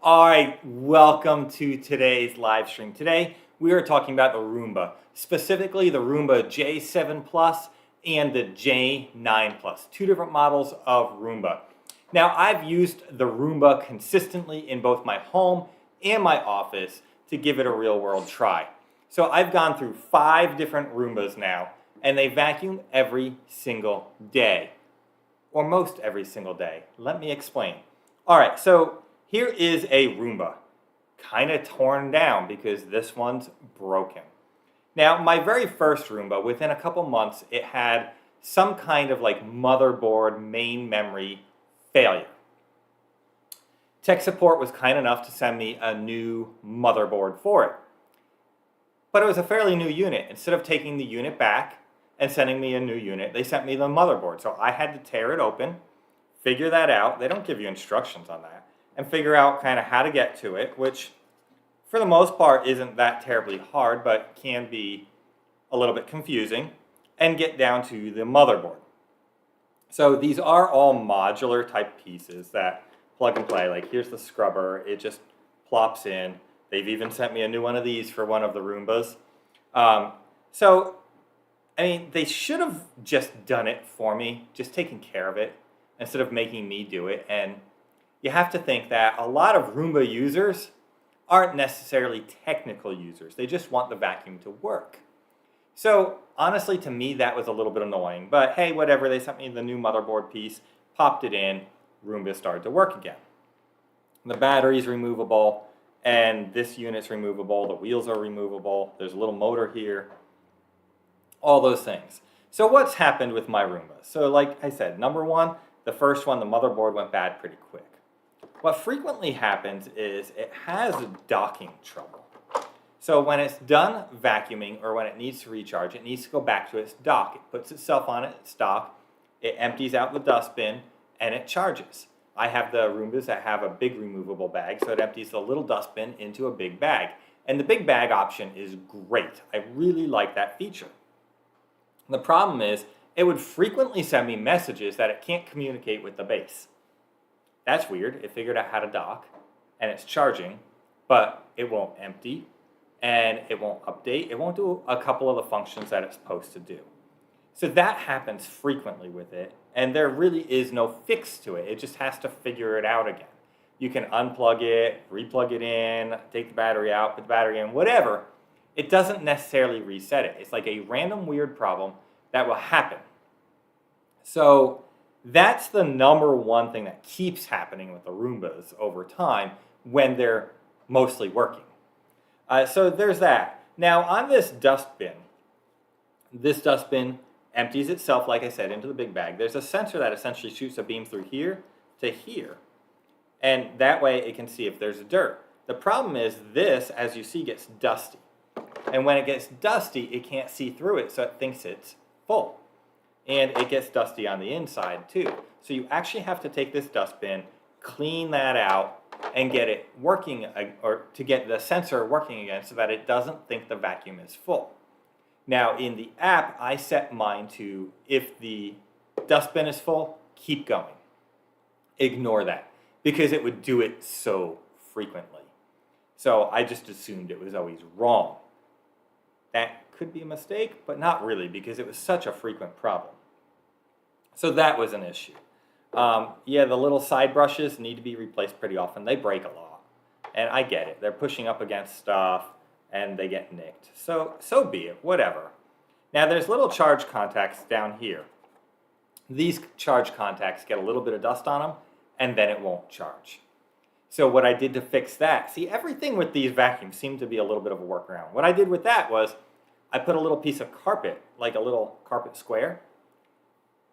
All right, welcome to today's live stream. Today we are talking about the Roomba, specifically the Roomba J7 Plus and the J9 Plus, two different models of Roomba. Now I've used the Roomba consistently in both my home and my office to give it a real world try. So I've gone through 5 different Roombas now, and they vacuum every single day, or most every single day. Let me explain. All right, so here is a Roomba, kind of torn down because this one's broken. Now, my very first Roomba, within a couple months, it had some kind of like motherboard main memory failure. Tech support was kind enough to send me a new motherboard for it. But it was a fairly new unit. Instead of taking the unit back and sending me a new unit, they sent me the motherboard. So I had to tear it open, figure that out. They don't give you instructions on that. And figure out kind of how to get to it, which for the most part isn't that terribly hard, but can be a little bit confusing, and get down to the motherboard. So these are all modular type pieces that plug and play. Like here's the scrubber, it just plops in. They've even sent me a new one of these for one of the Roombas. So, I mean, they should have just done it for me, just taken care of it, instead of making me do it. And you have to think that a lot of Roomba users aren't necessarily technical users. They just want the vacuum to work. So honestly, to me, that was a little bit annoying. But hey, whatever, they sent me the new motherboard piece, popped it in, Roomba started to work again. The battery's removable, and this unit's removable. The wheels are removable. There's a little motor here. All those things. So what's happened with my Roomba? So like I said, number one, the first one, the motherboard went bad pretty quick. What frequently happens is it has docking trouble. So when it's done vacuuming or when it needs to recharge, it needs to go back to its dock. It puts itself on its dock, it empties out the dustbin, and it charges. I have the Roombas that have a big removable bag, so it empties the little dustbin into a big bag. And the big bag option is great. I really like that feature. The problem is it would frequently send me messages that it can't communicate with the base. That's weird. It figured out how to dock, and it's charging, but it won't empty, and it won't update. It won't do a couple of the functions that it's supposed to do. So that happens frequently with it, and there really is no fix to it. It just has to figure it out again. You can unplug it, replug it in, take the battery out, put the battery in, whatever. It doesn't necessarily reset it. It's like a random weird problem that will happen. So that's the number one thing that keeps happening with the Roombas over time when they're mostly working. So there's that. Now on this dustbin empties itself, like I said, into the big bag. There's a sensor that essentially shoots a beam through here to here. And that way it can see if there's dirt. The problem is this, as you see, gets dusty. And when it gets dusty, it can't see through it, so it thinks it's full. And it gets dusty on the inside too. So you actually have to take this dustbin, clean that out, and get it working, or to get the sensor working again so that it doesn't think the vacuum is full. Now in the app, I set mine to, if the dustbin is full, keep going. Ignore that, because it would do it so frequently. So I just assumed it was always wrong. That could be a mistake, but not really, because it was such a frequent problem. So that was an issue. Yeah, the little side brushes need to be replaced pretty often. They break a lot, and I get it. They're pushing up against stuff, and they get nicked. So be it, whatever. Now there's little charge contacts down here. These charge contacts get a little bit of dust on them, and then it won't charge. So what I did to fix that, see, everything with these vacuums seemed to be a little bit of a workaround. What I did with that was I put a little piece of carpet, like a little carpet square,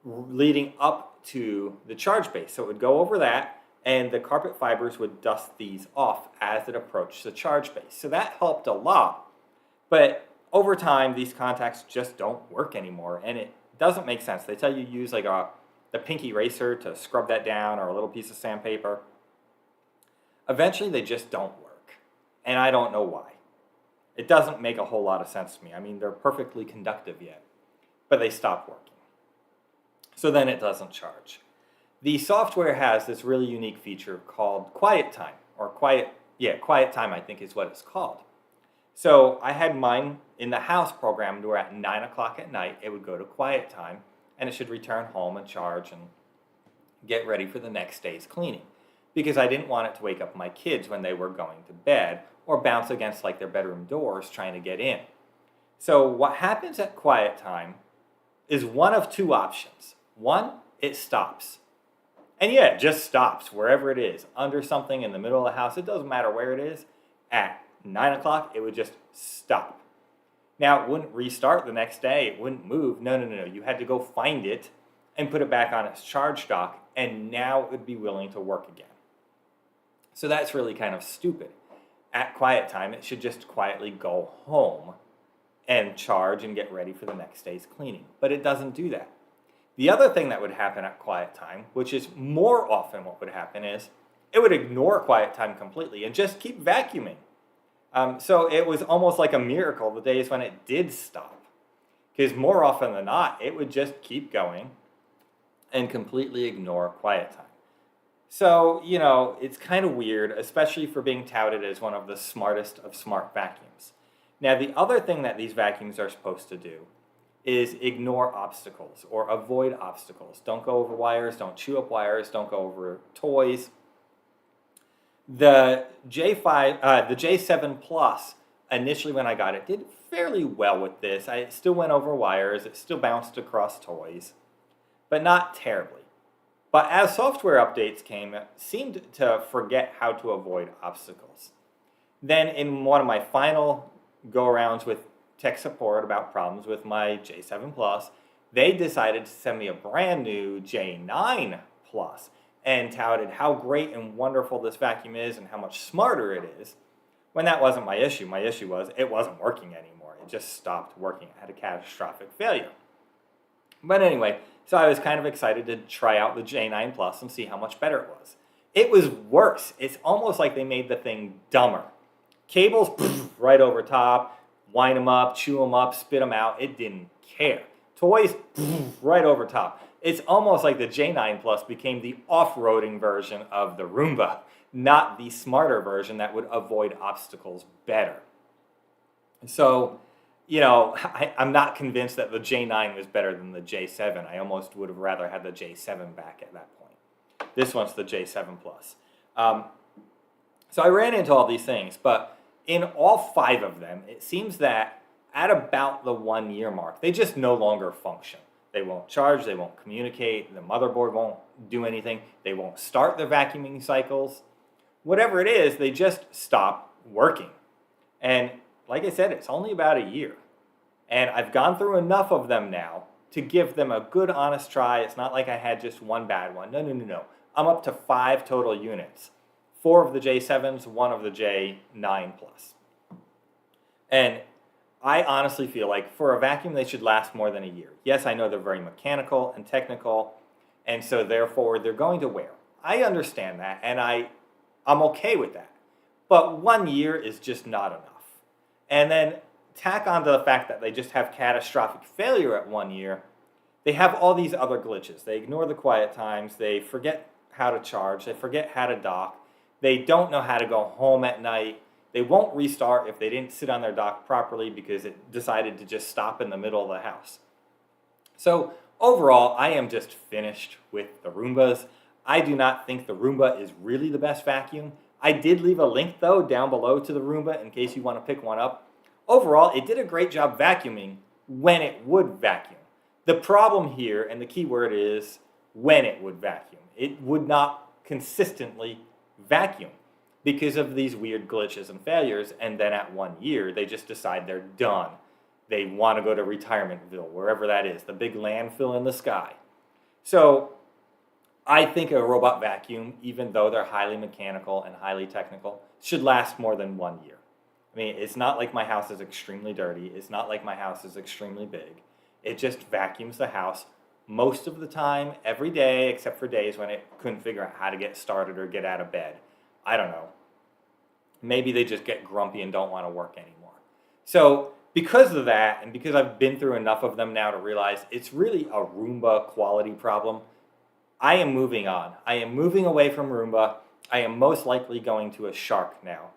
leading up to the charge base. So it would go over that, and the carpet fibers would dust these off as it approached the charge base. So that helped a lot. But over time, these contacts just don't work anymore, and it doesn't make sense. They tell you use like the pink eraser to scrub that down, or a little piece of sandpaper. Eventually, they just don't work, and I don't know why. It doesn't make a whole lot of sense to me. I mean, they're perfectly conductive yet, but they stop working. So then it doesn't charge. The software has this really unique feature called quiet time. or quiet time, I think is what it's called. So I had mine in the house programmed where at 9 o'clock at night, it would go to quiet time and it should return home and charge and get ready for the next day's cleaning. Because I didn't want it to wake up my kids when they were going to bed or bounce against like their bedroom doors trying to get in. So what happens at quiet time is one of two options. One, it stops. And yeah, it just stops wherever it is, under something in the middle of the house. It doesn't matter where it is. At 9 o'clock, it would just stop. Now, it wouldn't restart the next day. It wouldn't move. No. You had to go find it and put it back on its charge dock, and now it would be willing to work again. So that's really kind of stupid. At quiet time, it should just quietly go home and charge and get ready for the next day's cleaning. But it doesn't do that. The other thing that would happen at quiet time, which is more often what would happen, is it would ignore quiet time completely and just keep vacuuming. So it was almost like a miracle the days when it did stop. Because more often than not, it would just keep going and completely ignore quiet time. So, it's kind of weird, especially for being touted as one of the smartest of smart vacuums. Now, the other thing that these vacuums are supposed to do is ignore obstacles or avoid obstacles. Don't go over wires, don't chew up wires, don't go over toys. The J7 Plus, initially when I got it, did fairly well with this. I still went over wires, it still bounced across toys, but not terribly. But as software updates came, it seemed to forget how to avoid obstacles. Then in one of my final go-arounds with tech support about problems with my J7 Plus, they decided to send me a brand new J9 Plus and touted how great and wonderful this vacuum is and how much smarter it is, when that wasn't my issue. My issue was it wasn't working anymore. It just stopped working. It had a catastrophic failure. But anyway, so I was kind of excited to try out the J9 Plus and see how much better it was. It was worse. It's almost like they made the thing dumber. Cables, right over top, wind them up, chew them up, spit them out. It didn't care. Toys, right over top. It's almost like the J9 Plus became the off-roading version of the Roomba, not the smarter version that would avoid obstacles better. So, I'm not convinced that the J9 was better than the J7. I almost would have rather had the J7 back at that point. This one's the J7 Plus. So I ran into all these things, but in all 5 of them, it seems that at about the 1-year mark, they just no longer function. They won't charge, they won't communicate, the motherboard won't do anything, they won't start their vacuuming cycles. Whatever it is, they just stop working. And like I said, it's only about a year. And I've gone through enough of them now to give them a good, honest try. It's not like I had just one bad one. No. I'm up to 5 total units. 4 of the J7s, 1 of the J9 Plus. And I honestly feel like for a vacuum, they should last more than a year. Yes, I know they're very mechanical and technical, and so therefore they're going to wear. I understand that, and I'm okay with that. But 1 year is just not enough. And then tack onto the fact that they just have catastrophic failure at 1 year, they have all these other glitches. They ignore the quiet times, they forget how to charge, they forget how to dock, they don't know how to go home at night. They won't restart if they didn't sit on their dock properly because it decided to just stop in the middle of the house. So overall, I am just finished with the Roombas. I do not think the Roomba is really the best vacuum. I did leave a link though down below to the Roomba in case you want to pick one up. Overall, it did a great job vacuuming when it would vacuum. The problem here, and the key word is when it would vacuum. It would not consistently vacuum because of these weird glitches and failures, and then at 1 year, they just decide they're done. They want to go to Retirementville, wherever that is, the big landfill in the sky. So I think a robot vacuum, even though they're highly mechanical and highly technical, should last more than 1 year. I mean, it's not like my house is extremely dirty. It's not like my house is extremely big. It just vacuums the house most of the time, every day, except for days when it couldn't figure out how to get started or get out of bed. I don't know. Maybe they just get grumpy and don't want to work anymore. So because of that, and because I've been through enough of them now to realize it's really a Roomba quality problem, I am moving on. I am moving away from Roomba. I am most likely going to a Shark now.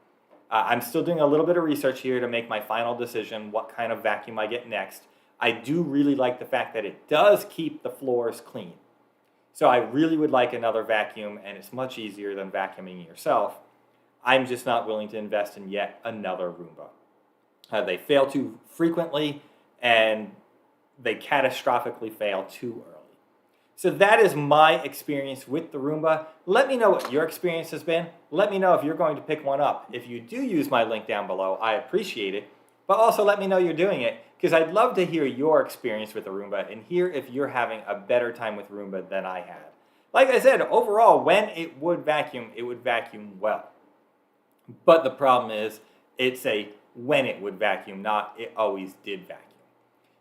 I'm still doing a little bit of research here to make my final decision what kind of vacuum I get next. I do really like the fact that it does keep the floors clean. So I really would like another vacuum, and it's much easier than vacuuming yourself. I'm just not willing to invest in yet another Roomba. They fail too frequently, and they catastrophically fail too early. So that is my experience with the Roomba. Let me know what your experience has been. Let me know if you're going to pick one up. If you do use my link down below, I appreciate it. But also let me know you're doing it, because I'd love to hear your experience with the Roomba and hear if you're having a better time with Roomba than I had. Like I said, overall, when it would vacuum well. But the problem is, it's a when it would vacuum, not it always did vacuum.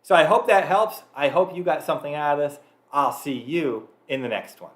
So I hope that helps. I hope you got something out of this. I'll see you in the next one.